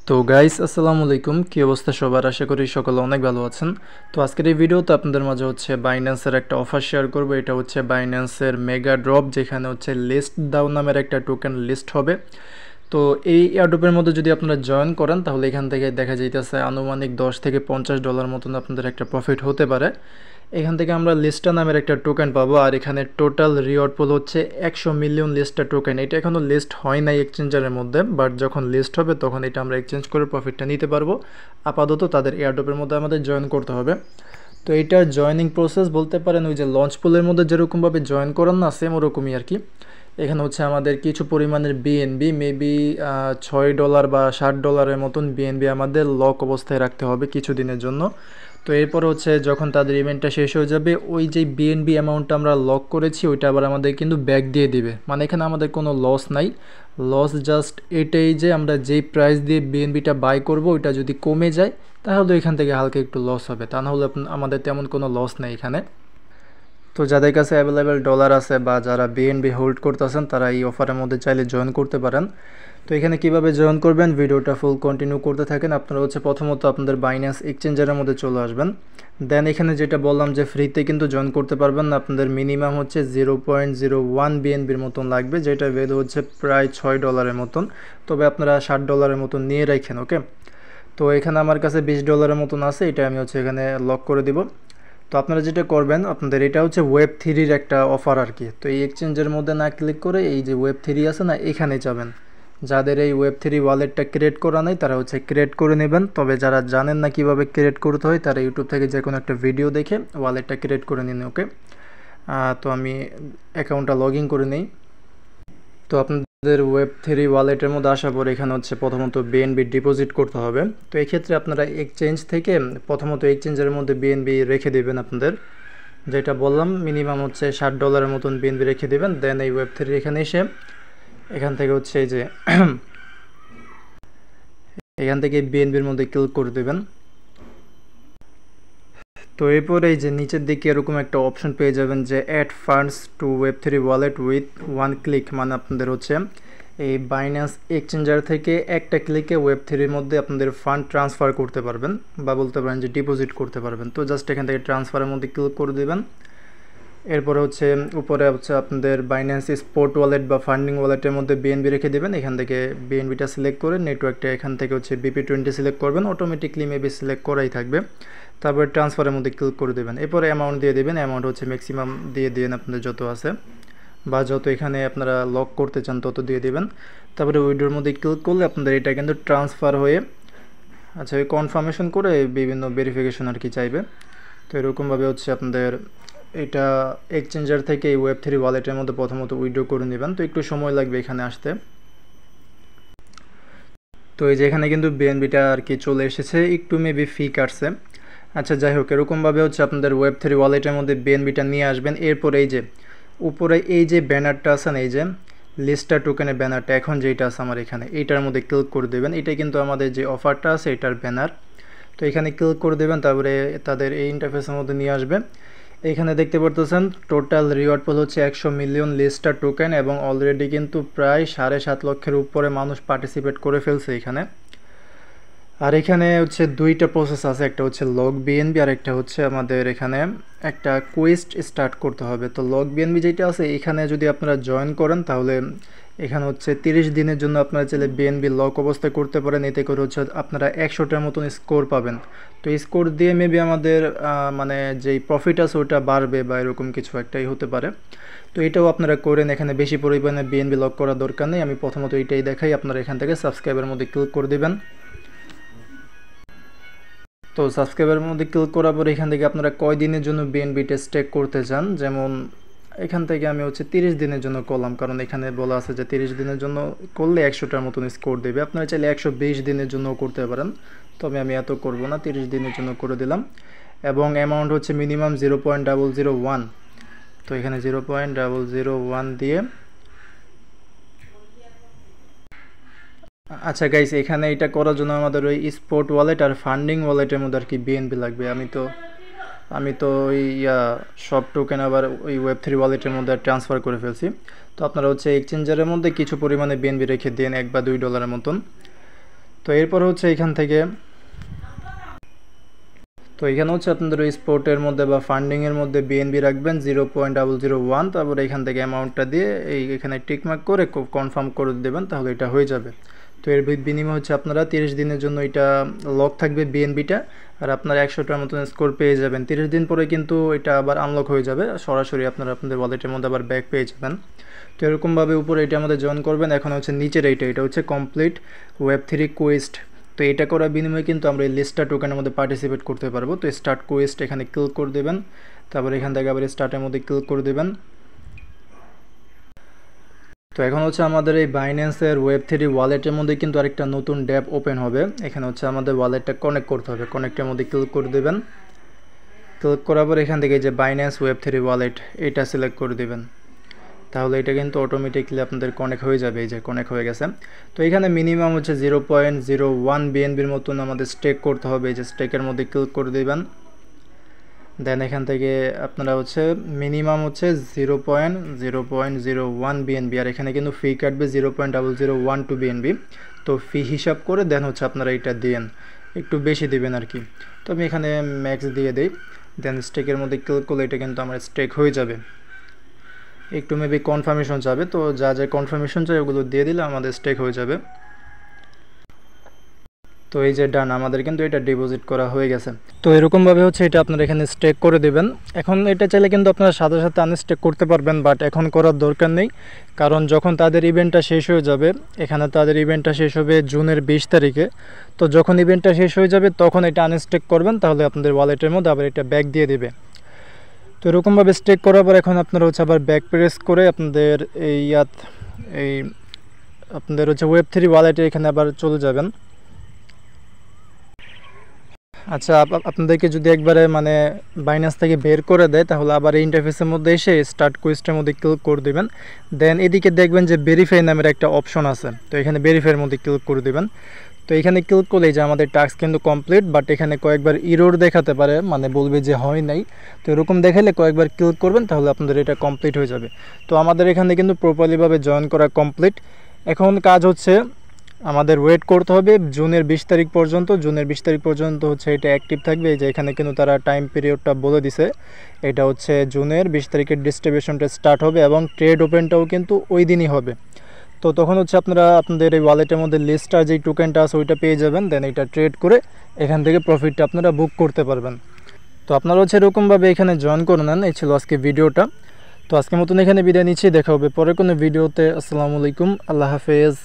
তো গাইস আসসালামু আলাইকুম, কি অবস্থা সবার? আশা করি সকলে অনেক ভালো আছেন। তো আজকের এই ভিডিওতে আপনাদের মাঝে হচ্ছে বাইন্যান্সের একটা অফার শেয়ার করব। এটা হচ্ছে বাইন্যান্সের মেগা ড্রপ, যেখানে হচ্ছে লিস্ট দাও নামের একটা টোকেন লিস্ট হবে। তো এই এয়ারড্রপের মধ্যে যদি আপনারা জয়েন করেন তাহলে এখান থেকে দেখা যাইতেছে আনুমানিক $10 থেকে $50 মতন আপনাদের একটা প্রফিট হতে পারে। এখান থেকে আমরা লিস্টা নামের একটা টোকেন পাবো, আর এখানে টোটাল রিওয়ার্ড পুল হচ্ছে 100 মিলিয়ন লিস্টা টোকেন। এটা এখনও লিস্ট হয় নাই এক্সচেঞ্জারের মধ্যে, বাট যখন লিস্ট হবে তখন এটা আমরা এক্সচেঞ্জ করে প্রফিটটা নিতে পারবো। আপাতত তাদের এয়ারড্রপের মধ্যে আমাদের জয়েন করতে হবে। তো এইটার জয়েনিং প্রসেস বলতে পারেন ওই যে লঞ্চ পুলের মধ্যে যেরকমভাবে জয়েন করান না, সেম ওরকমই আর কি। এখানে হচ্ছে আমাদের কিছু পরিমাণের বিএনবি, মেবি $6 বা $60 মতন বিএনবি আমাদের লক অবস্থায় রাখতে হবে কিছু দিনের জন্য। তো এরপর হচ্ছে যখন তাদের ইভেন্টটা শেষ হয়ে যাবে, ওই যে বিএনবি অ্যামাউন্টটা আমরা লক করেছি ওইটা আবার আমাদের কিন্তু ব্যাক দিয়ে দিবে। মানে এখানে আমাদের কোনো লস নাই। লস জাস্ট এটাই যে আমরা যেই প্রাইস দিয়ে বিএনবিটা বাই করব ওইটা যদি কমে যায় তাহলে এখান থেকে হালকা একটু লস হবে, তা না হলে আমাদের তেমন কোনো লস নেই এখানে। তো যাদের কাছে অ্যাভেলেবেল ডলার আছে বা যারা বিএনবি হোল্ড করতেছেন তারা এই অফারের মধ্যে চাইলে জয়েন করতে পারেন। তো এখানে কিভাবে জয়েন করবেন ভিডিওটা ফুল কন্টিনিউ করতে থাকেন। আপনারা হচ্ছে প্রথমত আপনাদের বাইন্যান্স এক্সচেঞ্জারের মধ্যে চলে আসবেন। দেন এখানে যেটা বললাম যে ফ্রিতে কিন্তু জয়েন করতে পারবেন না, আপনাদের মিনিমাম হচ্ছে 0.01 বিএনবির মতন লাগবে, যেটা ভ্যালু হচ্ছে প্রায় $6 মতন। তবে আপনারা $60 মতন নিয়ে রাখেন, ওকে। তো এখানে আমার কাছে $20 মতন আছে, এটা আমি হচ্ছে এখানে লক করে দিব। তো আপনারা যেটা করবেন, আপনাদের এটা হচ্ছে ওয়েব3-র একটা অফার আর কি। তো এই এক্সচেঞ্জের মধ্যে না ক্লিক করে এই যে ওয়েব3 আছে না, এখানে যাবেন। যাদের এই ওয়েব3 ওয়ালেটটা ক্রিয়েট করা নেই তারা হচ্ছে ক্রিয়েট করে নেবেন। তবে যারা জানেন না কিভাবে ক্রিয়েট করতে হয় তারা ইউটিউব থেকে যে কোনো একটা ভিডিও দেখে ওয়ালেটটা ক্রিয়েট করে নিন, ওকে। তো আমি অ্যাকাউন্টটা লগ ইন করে নিই। তো আপনাদের ওয়েব3 ওয়ালেটের মধ্যে আসার পর এখানে হচ্ছে প্রথমত বিএনবি ডিপোজিট করতে হবে। তো এক্ষেত্রে আপনারা এক্সচেঞ্জ থেকে প্রথমত এক্সচেঞ্জের মধ্যে বিএনবি রেখে দেবেন আপনাদের, যেটা বললাম মিনিমাম হচ্ছে $60 মতন বিএনবি রেখে দেবেন। দেন এই ওয়েব3 এখানে এসে এখান থেকে হচ্ছে এই যে এখান থেকে বিএনবির মধ্যে ক্লিক করে দেবেন। তো এরপর এই যে নিচের দিকে এরকম একটা অপশন পেয়ে যাবেন যে অ্যাড ফান্ডস টু ওয়েব3 ওয়ালেট উইথ ওয়ান ক্লিক, মানে আপনাদের হচ্ছে এই বাইন্যান্স এক্সচেঞ্জার থেকে একটা ক্লিকে ওয়েব3-র মধ্যে আপনাদের ফান্ড ট্রান্সফার করতে পারবেন, বা বলতে পারেন যে ডিপোজিট করতে পারবেন। তো জাস্ট এখান থেকে ট্রান্সফারের মধ্যে ক্লিক করে দেবেন। এরপরে হচ্ছে উপরে হচ্ছে আপনাদের বাইন্যান্স স্পট ওয়ালেট বা ফান্ডিং ওয়ালেটের মধ্যে বিএনবি রেখে দেবেন। এখান থেকে বিএনবিটা সিলেক্ট করে নেটওয়ার্কটা এখান থেকে হচ্ছে বিপি20 সিলেক্ট করবেন, অটোমেটিকলি মেবি সিলেক্ট করাই থাকবে। তারপরে ট্রান্সফারের মধ্যে ক্লিক করে দেবেন। এরপরে অ্যামাউন্ট দিয়ে দেবেন, অ্যামাউন্ট হচ্ছে ম্যাক্সিমাম দিয়ে দেন আপনাদের যত আছে বা যত এখানে আপনারা লক করতে চান তত দিয়ে দেবেন। তারপরে উইড্রোর মধ্যে ক্লিক করলে আপনাদের এটা কিন্তু ট্রান্সফার হয়ে আচ্ছা ওই কনফার্মেশন করে বিভিন্ন ভেরিফিকেশন আর কি চাইবে। তো এরকমভাবে হচ্ছে আপনাদের এটা এক্সচেঞ্জার থেকে এই ওয়েব3 ওয়ালেটের মধ্যে প্রথমত উইথড্র করে নেবেন। তো একটু সময় লাগবে এখানে আসতে। তো এই যে এখানে কিন্তু বিএনবিটা আর কি চলে এসেছে, একটু মেবি ফি কাটছে। আচ্ছা যাই হোক, এরকমভাবে হচ্ছে আপনাদের ওয়েব3 ওয়ালেটের মধ্যে বিএনবিটা নিয়ে আসবেন। এরপর এই যে উপরে এই যে ব্যানারটা আছে না, এই যে লিস্টার টোকেনের ব্যানারটা এখন যেটা আছে আমার এখানে, এইটার মধ্যে ক্লিক করে দেবেন। এটা কিন্তু আমাদের যে অফারটা আছে এটার ব্যানার। তো এখানে ক্লিক করে দেবেন, তারপরে তাদের এই ইন্টারফেসের মধ্যে নিয়ে আসবে। এখানে দেখতে পারতেছেন টোটাল রিওয়ার্ড পুল হচ্ছে 100 মিলিয়ন লিস্টার টোকেন, এবং অলরেডি কিন্তু প্রায় 7.5 লক্ষের উপরে মানুষ পার্টিসিপেট করে ফেলছে এখানে। আর এখানে হচ্ছে দুইটা প্রসেস আছে, একটা হচ্ছে লগ বিএনবি আর একটা হচ্ছে আমাদের এখানে একটা কোয়েস্ট স্টার্ট করতে হবে। তো লগ বিএনবি যেটা আছে এখানে যদি আপনারা জয়েন করেন তাহলে এখানে হচ্ছে 30 দিনের জন্য আপনারা চাইলে বিএনবি লক অবস্থায় করতে পারেন। এতে করে হচ্ছে আপনারা 100টার মতন স্কোর পাবেন। তো স্কোর দিয়ে মেবি আমাদের মানে যেই প্রফিট আছে ওটা বাড়বে বা এরকম কিছু একটাই হতে পারে। তো এটাও আপনারা করেন, এখানে বেশি পরিমাণে বিএনবি লক করার দরকার নেই। আমি প্রথমত এইটাই দেখাই, আপনারা এখান থেকে সাবস্ক্রাইবের মধ্যে ক্লিক করে দেবেন। তো সাবস্ক্রাইবের মধ্যে ক্লিক করার পর এখান থেকে আপনারা কয় দিনের জন্য বিএনবিটা স্টেক করতে চান, যেমন এখান থেকে আমি হচ্ছে 30 দিনের জন্য করলাম, কারণ এখানে বলা আছে যে 30 দিনের জন্য করলে 100টার মতন স্কোর দেবে। আপনারা চাইলে 120 দিনের জন্য করতে পারেন, তবে আমি এত করব না, 30 দিনের জন্য করে দিলাম। এবং অ্যামাউন্ট হচ্ছে মিনিমাম 0.001। তো এখানে 0.001 দিয়ে আচ্ছা গাইস, এখানে এটা করার জন্য আমাদের ওই স্পট ওয়ালেট আর ফান্ডিং ওয়ালেটের মধ্যে আর কি বিএনবি লাগবে। আমি তো ওই সব টোকেন আবার ওই ওয়েব3 ওয়ালেটের মধ্যে ট্রান্সফার করে ফেলছি। তো আপনারা হচ্ছে এক্সচেঞ্জারের মধ্যে কিছু পরিমাণে বিএনবি রেখে দিন, $1 বা $2 মতন। তো এরপর হচ্ছে এখান থেকে তো এখানে হচ্ছে আপনাদের ওই স্পোর্টের মধ্যে বা ফান্ডিংয়ের মধ্যে বিএনবি রাখবেন 0.001, তারপর এখান থেকে অ্যামাউন্টটা দিয়ে এখানে টিকমার্ক করে কনফার্ম করে দেবেন, তাহলে এটা হয়ে যাবে। তো এর বিনিময়ে হচ্ছে আপনারা 30 দিনের জন্য এটা লক থাকবে বিএনবিটা, আর আপনারা 100টার মতন স্কোর পেয়ে যাবেন। 30 দিন পরে কিন্তু এটা আবার আনলক হয়ে যাবে, সরাসরি আপনারা আপনাদের ওয়ালেটের মধ্যে আবার ব্যাক পেয়ে যাবেন। তো এরকমভাবে উপরে এটা আমাদের জয়েন করবেন। এখন হচ্ছে নিচের এটা হচ্ছে কমপ্লিট Web3 কোয়েস্ট। তো এটা করার বিনিময়ে কিন্তু আমরা এই লিস্টার টোকেনের মধ্যে পার্টিসিপেট করতে পারবো। তো স্টার্ট কোয়েস্ট এখানে ক্লিক করে দেবেন, তারপর এখান থেকে আবার স্টার্টের মধ্যে ক্লিক করে দেবেন। তো এখন হচ্ছে আমাদের এই বাইন্যান্সের Web3 ওয়ালেটের মধ্যে কিন্তু আরেকটা নতুন ড্যাব ওপেন হবে। এখানে হচ্ছে আমাদের ওয়ালেটটা কানেক্ট করতে হবে, কানেক্টের মধ্যে ক্লিক করে দেবেন। ক্লিক করার পর এখান থেকে যে বাইন্যান্স Web3 ওয়ালেট এটা সিলেক্ট করে দেবেন, তাহলে এটা কিন্তু অটোমেটিকলি আপনাদের কানেক্ট হয়ে যাবে। এই যে কানেক্ট হয়ে গেছে। তো এখানে মিনিমাম হচ্ছে 0.01 বিএনবির মতন আমাদের স্টেক করতে হবে। এই যে স্টেকের মধ্যে ক্লিক করে দেবেন, দেন এখান থেকে আপনারা হচ্ছে মিনিমাম হচ্ছে 0.01 বিএনবি, আর এখানে কিন্তু ফি কাটবে 0.0012 বিএনবি। তো ফি হিসাব করে দেন হচ্ছে আপনারা এটা দিন, একটু বেশি দিবেন আর কি। তো আমি এখানে ম্যাক্স দিয়ে দিই, দেন স্টেকের মধ্যে ক্লিক করলে এটা কিন্তু আমার স্টেক হয়ে যাবে। একটু মেবি কনফার্মেশন যাবে, তো যা যা কনফার্মেশন চাই ওগুলো দিয়ে দিলে আমাদের স্টেক হয়ে যাবে। তো এই যে ডান, আমাদের কিন্তু এটা ডিপোজিট করা হয়ে গেছে। তো এরকমভাবে হচ্ছে এটা আপনারা এখানে স্টেক করে দেবেন। এখন এটা চাইলে কিন্তু আপনারা সাথে সাথে আনস্টেক করতে পারবেন, বাট এখন করার দরকার নেই, কারণ যখন তাদের ইভেন্টটা শেষ হয়ে যাবে, এখানে তাদের ইভেন্টটা শেষ হবে জুনের 20 তারিখে। তো যখন ইভেন্টটা শেষ হয়ে যাবে তখন এটা আনস্টেক করবেন, তাহলে আপনাদের ওয়ালেটের মধ্যে আবার এটা ব্যাক দিয়ে দেবে। তো এরকমভাবে স্টেক করার পর এখন আপনারা হচ্ছে আবার ব্যাক প্রেস করে আপনাদের এই আপনাদের হচ্ছে Web3 ওয়ালেটে এখানে আবার চলে যাবেন। আচ্ছা, আপনাদেরকে যদি একবারে মানে বাইন্যান্স থেকে বের করে দেয়, তাহলে আবার এই ইন্টারফেসের মধ্যে এসে স্টার্ট কোয়েস্টের মধ্যে ক্লিক করে দেবেন। দেন এদিকে দেখবেন যে ভেরিফাই নামের একটা অপশন আছে, তো এখানে ভেরিফাইয়ের মধ্যে ক্লিক করে দেবেন। তো এখানে ক্লিক করলেই যে আমাদের টাস্ক কিন্তু কমপ্লিট, বাট এখানে কয়েকবার ইরর দেখাতে পারে, মানে বলবে যে হয় নাই। তো এরকম দেখালে কয়েকবার ক্লিক করবেন, তাহলে আপনাদের এটা কমপ্লিট হয়ে যাবে। তো আমাদের এখানে কিন্তু প্রপারলিভাবে জয়েন করা কমপ্লিট। এখন কাজ হচ্ছে আমাদের ওয়েট করতে হবে জুনের 20 তারিখ পর্যন্ত। জুনের 20 তারিখ পর্যন্ত হচ্ছে এটা অ্যাক্টিভ থাকবে। এই যে এখানে কিন্তু তারা টাইম পিরিয়ডটা বলে দিছে, এটা হচ্ছে জুনের 20 তারিখের ডিস্ট্রিবিউশনটা স্টার্ট হবে এবং ট্রেড ওপেনটাও কিন্তু ওই দিনই হবে। তো তখন হচ্ছে আপনারা আপনাদের এই ওয়ালেটের মধ্যে লিস্টার যেই টোকেনটা আছে ওইটা পেয়ে যাবেন, দেন এটা ট্রেড করে এখান থেকে প্রফিটটা আপনারা বুক করতে পারবেন। তো আপনারা হচ্ছে এরকমভাবে এখানে জয়েন করে নেন। এই ছিল আজকে ভিডিওটা। তো আজকের মতন এখানে বিদায় নিচ্ছি, দেখা হবে পরে কোনো ভিডিওতে। আসসালামু আলাইকুম, আল্লাহ হাফেজ।